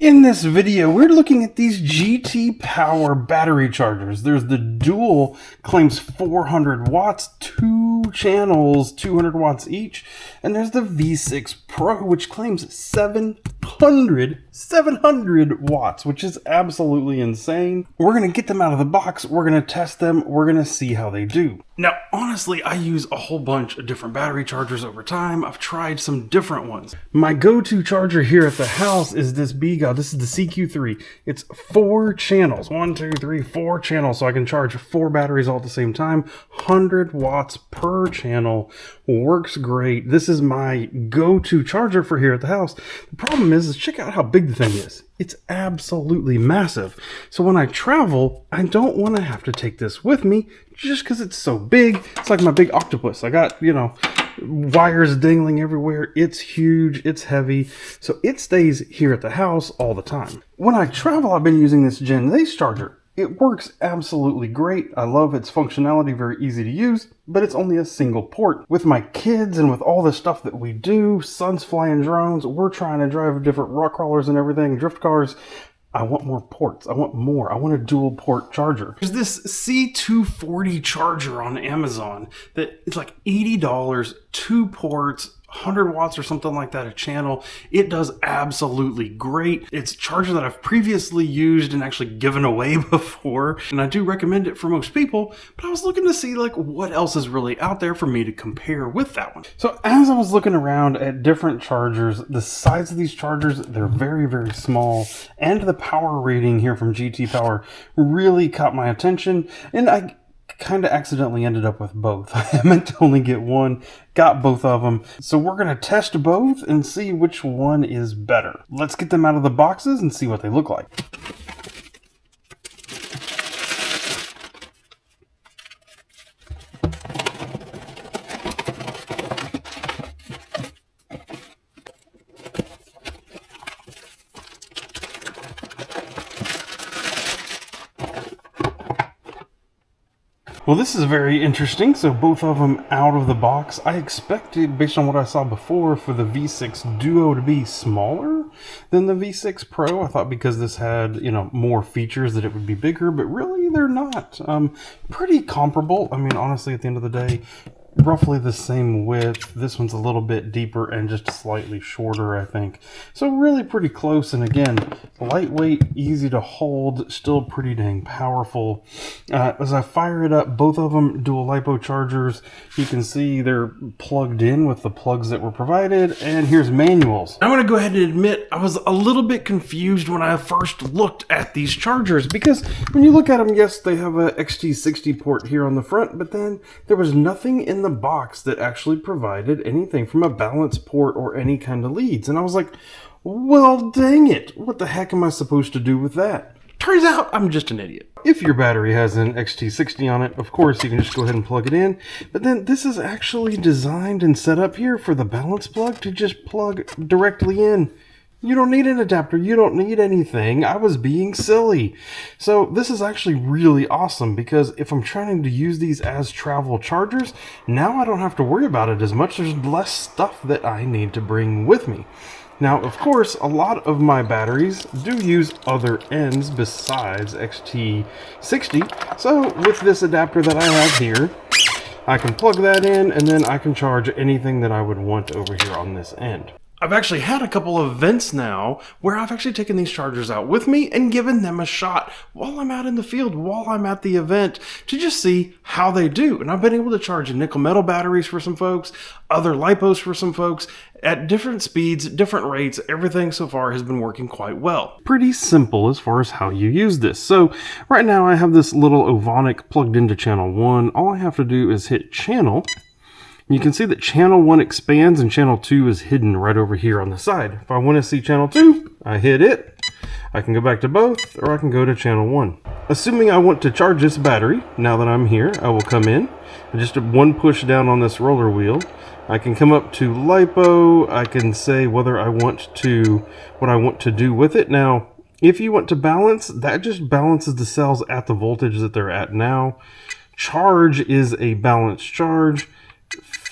In this video, we're looking at these GT Power battery chargers. There's the dual, claims 400 watts, 2 channels, 200 watts each. And there's the V6 Pro, which claims 700 watts, which is absolutely insane. We're going to get them out of the box. We're going to test them. We're going to see how they do. Now, honestly, I use a whole bunch of different battery chargers over time. I've tried some different ones. My go-to charger here at the house is this B-God. This is the CQ3. It's 4 channels. 1, 2, 3, 4 channels. So I can charge 4 batteries all at the same time. 100 watts per channel. Works great. This is my go-to charger for here at the house. The problem is check out how big the thing is. It's absolutely massive. So when I travel, I don't want to have to take this with me just because it's so big. It's like my big octopus. I got, wires dangling everywhere. It's huge. It's heavy. So it stays here at the house all the time. When I travel, I've been using this Gen Z charger. It works absolutely great. I love its functionality, very easy to use, but it's only a single port. With my kids and with all the stuff that we do, son's flying drones, we're trying to drive different rock crawlers and everything, drift cars. I want more ports. I want more. I want a dual port charger. There's this C240 charger on Amazon that it's like $80, 2 ports, 100 watts or something like that a channel. It does absolutely great. It's a charger that I've previously used and actually given away before, and I do recommend it for most people, but I was looking to see what else is really out there for me to compare with that one. So as I was looking around at different chargers, the size of these chargers, they're very, very small, and the power rating here from GT Power really caught my attention, and I kind of accidentally ended up with both. I meant to only get one, got both of them. So we're going to test both and see which one is better. Let's get them out of the boxes and see what they look like. Well, this is very interesting. So both of them out of the box. I expected, based on what I saw before, for the V6 Duo to be smaller than the V6 Pro. I thought because this had, more features that it would be bigger, but really they're not. Pretty comparable. I mean, honestly, at the end of the day, roughly the same width. This one's a little bit deeper and just slightly shorter, I think. So really pretty close. And again, lightweight, easy to hold, still pretty dang powerful. As I fire it up, both of them dual lipo chargers. You can see they're plugged in with the plugs that were provided. And here's manuals. I'm going to go ahead and admit I was a little bit confused when I first looked at these chargers, because when you look at them, yes, they have a XT60 port here on the front, but then there was nothing in the box that actually provided anything from a balance port or any kind of leads. And I was like, well, dang it. What the heck am I supposed to do with that? Turns out I'm just an idiot. If your battery has an XT60 on it, of course, you can just go ahead and plug it in. But then this is actually designed and set up here for the balance plug to just plug directly in. You don't need an adapter. You don't need anything. I was being silly. So this is actually really awesome, because if I'm trying to use these as travel chargers, now I don't have to worry about it as much. There's less stuff that I need to bring with me. Now, of course, a lot of my batteries do use other ends besides XT60. So with this adapter that I have here, I can plug that in, and then I can charge anything that I would want over here on this end. I've actually had a couple of events now where I've actually taken these chargers out with me and given them a shot while I'm out in the field, while I'm at the event, to just see how they do. And I've been able to charge nickel metal batteries for some folks, other lipos for some folks, at different speeds, different rates. Everything so far has been working quite well. Pretty simple as far as how you use this. So right now I have this little Ovonic plugged into channel 1. All I have to do is hit channel. You can see that channel 1 expands and channel 2 is hidden right over here on the side. If I want to see channel 2, I hit it. I can go back to both, or I can go to channel 1. Assuming I want to charge this battery, now that I'm here, I will come in and just one push down on this roller wheel. I can come up to lipo. I can say whether I want to, what I want to do with it. Now, if you want to balance, that just balances the cells at the voltage that they're at now. Charge is a balanced charge.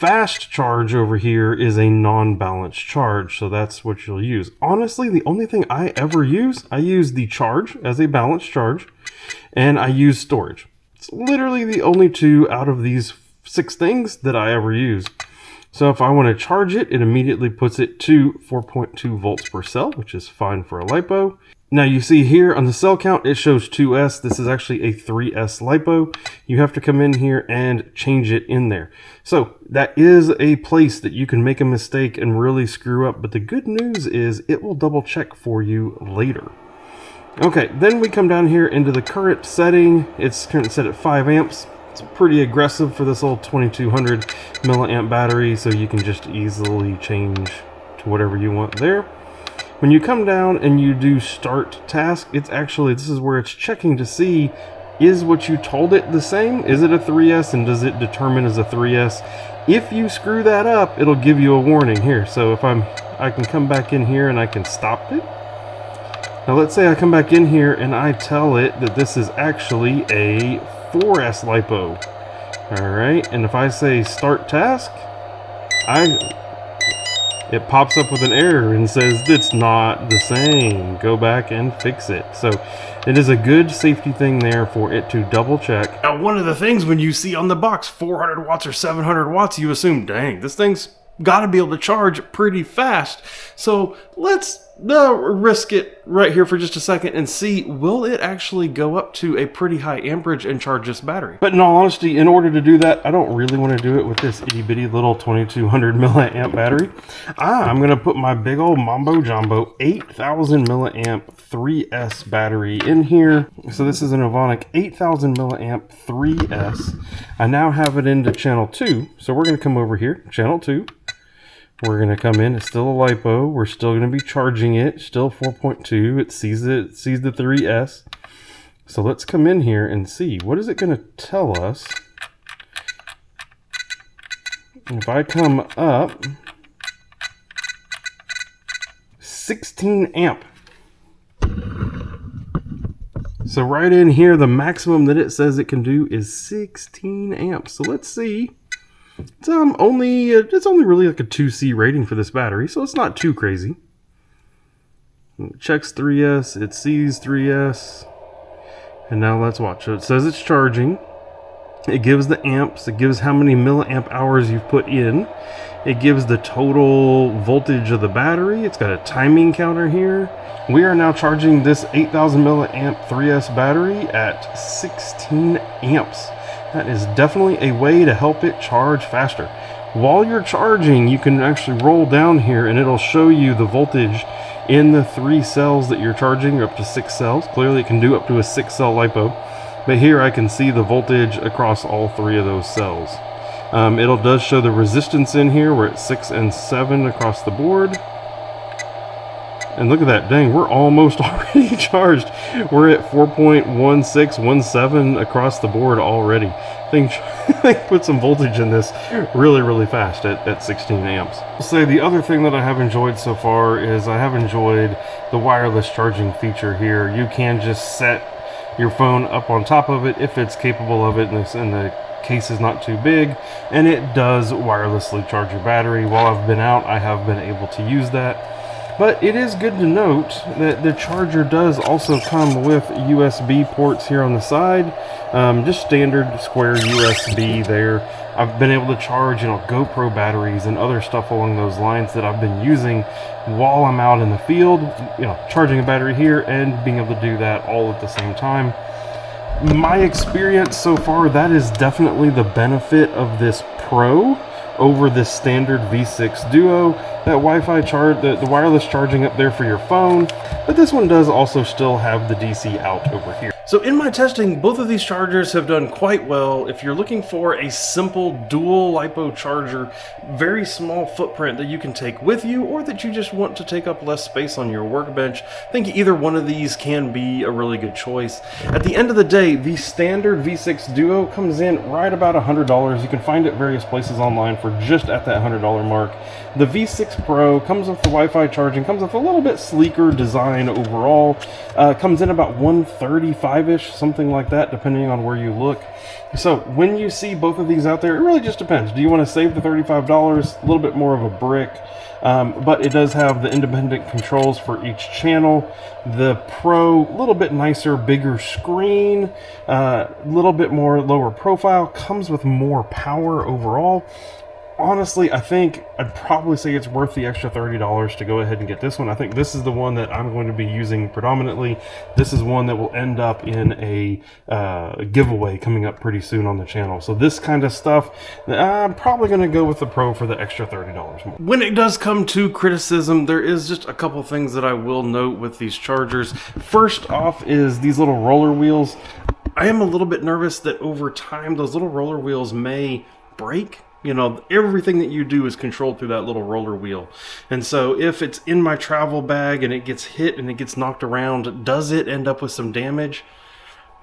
fast charge over here is a non-balanced charge, so that's what you'll use. Honestly, the only thing I ever use, I use the charge as a balanced charge, and I use storage. It's literally the only two out of these 6 things that I ever use. So if I want to charge it, it immediately puts it to 4.2 volts per cell, which is fine for a lipo. Now you see here on the cell count, it shows 2S. This is actually a 3S lipo. You have to come in here and change it in there. So that is a place that you can make a mistake and really screw up. But the good news is it will double check for you later. Okay, then we come down here into the current setting. It's currently set at 5 amps. It's pretty aggressive for this old 2200 milliamp battery, so you can just easily change to whatever you want there. When you come down and you do start task, it's actually, this is where it's checking to see, is what you told it the same? Is it a 3S, and does it determine as a 3S? If you screw that up, it'll give you a warning here. So if I can come back in here and I can stop it. Now let's say I come back in here and I tell it that this is actually a 4S lipo. Alright, and if I say start task, it pops up with an error and says it's not the same. Go back and fix it. So it is a good safety thing there for it to double check. Now one of the things when you see on the box 400 watts or 700 watts, you assume, dang, this thing's got to be able to charge pretty fast. So let's risk it right here for just a second and see, will it actually go up to a pretty high amperage and charge this battery? But in all honesty, in order to do that, I don't really want to do it with this itty bitty little 2200 milliamp battery. I'm going to put my big old Mambo Jumbo 8000 milliamp 3S battery in here. So this is an Ovonic 8000 milliamp 3S. I now have it into channel 2. So we're going to come over here, channel 2. We're going to come in, it's still a lipo, we're still going to be charging it, still 4.2, it sees the 3S. So let's come in here and see, what is it going to tell us? If I come up, 16 amp. So right in here, the maximum that it says it can do is 16 amps. So let's see. It's only really like a 2C rating for this battery, so it's not too crazy. It checks 3S, it sees 3S, and now let's watch. So it says it's charging. It gives the amps, it gives how many milliamp hours you've put in. It gives the total voltage of the battery. It's got a timing counter here. We are now charging this 8000 milliamp 3S battery at 16 amps. That is definitely a way to help it charge faster. While you're charging, you can actually roll down here and it'll show you the voltage in the 3 cells that you're charging, or up to 6 cells. Clearly it can do up to a 6-cell lipo. But here I can see the voltage across all 3 of those cells. It does show the resistance in here. We're at 6 and 7 across the board. And look at that, dang, we're almost already charged. We're at 4.1617 across the board already. I think put some voltage in this really fast at 16 amps. I'll say the other thing that I have enjoyed so far is I have enjoyed the wireless charging feature here. You can just set your phone up on top of it if it's capable of it and the case is not too big, and it does wirelessly charge your battery. While I've been out, I have been able to use that. But it is good to note that the charger does also come with USB ports here on the side. Just standard square USB there. I've been able to charge, GoPro batteries and other stuff along those lines that I've been using while I'm out in the field. Charging a battery here and being able to do that all at the same time. My experience so far, that is definitely the benefit of this Pro over this standard V6 Duo. That Wi-Fi charge, the wireless charging up there for your phone, but this one does also still have the DC out over here. So in my testing, both of these chargers have done quite well. If you're looking for a simple dual LiPo charger, very small footprint that you can take with you, or that you just want to take up less space on your workbench, I think either one of these can be a really good choice. At the end of the day, the standard V6 Duo comes in right about $100. You can find it various places online for just at that $100 mark. The V6 Pro comes with the Wi-Fi charging, comes with a little bit sleeker design overall, comes in about $135 $25-ish, something like that, depending on where you look. So when you see both of these out there, it really just depends. Do you want to save the $35? A little bit more of a brick. But it does have the independent controls for each channel. The Pro, a little bit nicer, bigger screen, a little bit more lower profile, comes with more power overall. Honestly, I think I'd probably say it's worth the extra $30 to go ahead and get this one. I think this is the one that I'm going to be using predominantly. This is one that will end up in a giveaway coming up pretty soon on the channel. So this kind of stuff, I'm probably going to go with the Pro for the extra $30 more. When it does come to criticism, there is just a couple things that I will note with these chargers. First off is these little roller wheels. I am a little bit nervous that over time those little roller wheels may break. You know, everything that you do is controlled through that little roller wheel. And so if it's in my travel bag and it gets hit and it gets knocked around, does it end up with some damage?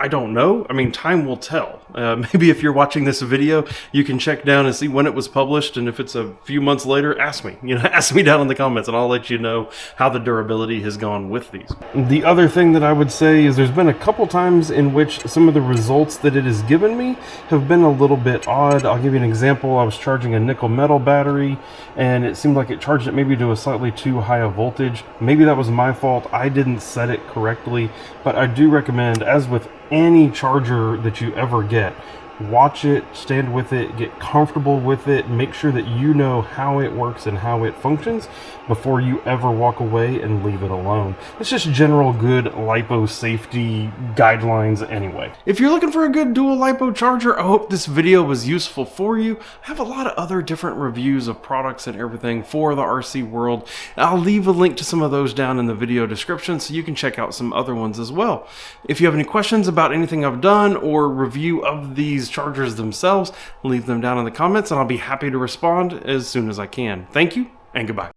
I don't know. I mean, time will tell. Maybe if you're watching this video, you can check down and see when it was published. And if it's a few months later, ask me. Ask me down in the comments and I'll let you know how the durability has gone with these. The other thing that I would say is there's been a couple times in which some of the results that it has given me have been a little bit odd. I'll give you an example. I was charging a nickel metal battery and it seemed like it charged it maybe to a slightly too high a voltage. Maybe that was my fault. I didn't set it correctly, but I do recommend, as with any charger that you ever get, watch it, stand with it, get comfortable with it, make sure that you know how it works and how it functions before you ever walk away and leave it alone. It's just general good lipo safety guidelines anyway. If you're looking for a good dual lipo charger, I hope this video was useful for you. I have a lot of other different reviews of products and everything for the RC world. I'll leave a link to some of those down in the video description so you can check out some other ones as well. If you have any questions about anything I've done or review of these chargers themselves, leave them down in the comments and I'll be happy to respond as soon as I can. Thank you and goodbye.